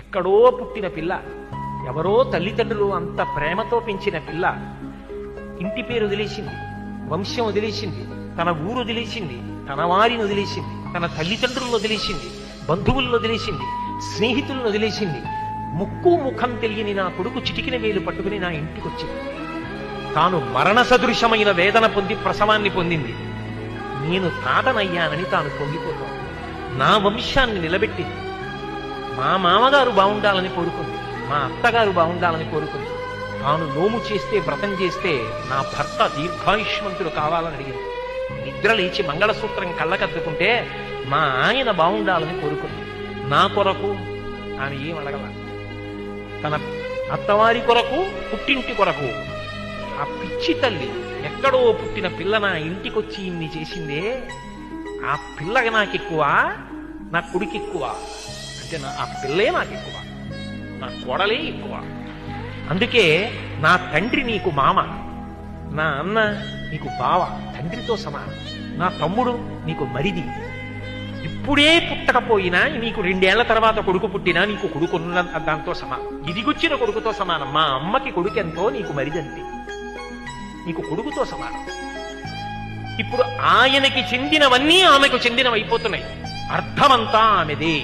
ఎక్కడో పుట్టిన పిల్ల, ఎవరో తల్లిదండ్రులు అంత ప్రేమతో పెంచిన పిల్ల ఇంటి పేరు వదిలేసింది, వంశం వదిలేసింది, తన ఊరు వదిలేసింది, తన వారిని వదిలేసింది, తన తల్లిదండ్రులను వదిలేసింది, బంధువులను వదిలేసింది, స్నేహితులను వదిలేసింది. ముక్కు ముఖం తెలియని నా కొడుకు చిటికిన వేలు పట్టుకుని నా ఇంటికి వచ్చింది. తాను మరణ సదృశమైన వేదన పొంది ప్రసవాన్ని పొందింది. నేను తాతనయ్యానని తాను పొంగిపోతాను. నా వంశాన్ని నిలబెట్టింది. మా మామగారు బాగుండాలని కోరుకుంది, మా అత్తగారు బాగుండాలని కోరుకుంది. తాను నోము చేస్తే, వ్రతం చేస్తే నా భర్త దీర్ఘాయుష్మంతుడు కావాలని అడిగింది. నిద్ర లేచి మంగళసూత్రం కళ్ళకద్దుకుంటే మా ఆయన బాగుండాలని కోరుకుంది. నా కొరకు ఆమె ఏం అడగల. తన అత్తవారి కొరకు, పుట్టింటి కొరకు. ఆ పిచ్చి తల్లి ఎక్కడో పుట్టిన పిల్ల నా ఇంటికొచ్చి ఇన్ని చేసిందే, ఆ పిల్లగా నాకెక్కువ, నా కొడుకు ఎక్కువ అంటే ఆ పిల్లే నాకెక్కువ, నా కోడలే ఎక్కువ. అందుకే నా తండ్రి నీకు మామ, నా అన్న నీకు బావ, తండ్రితో సమానం. నా తమ్ముడు నీకు మరిది. ఇప్పుడే పుట్టకపోయినా నీకు 2 ఏళ్ల తర్వాత కొడుకు పుట్టినా నీకు కొడుకు దాంతో సమానం. ఇదిగొచ్చిన కొడుకుతో సమానం. మా అమ్మకి కొడుకు ఎంతో నీకు మరిదంతే, నీకు కొడుకుతో సమానం. ఇప్పుడు ఆయనకి చెందినవన్నీ ఆమెకు చెందినవైపోతున్నాయి. అర్థమంతా ఆమెదే.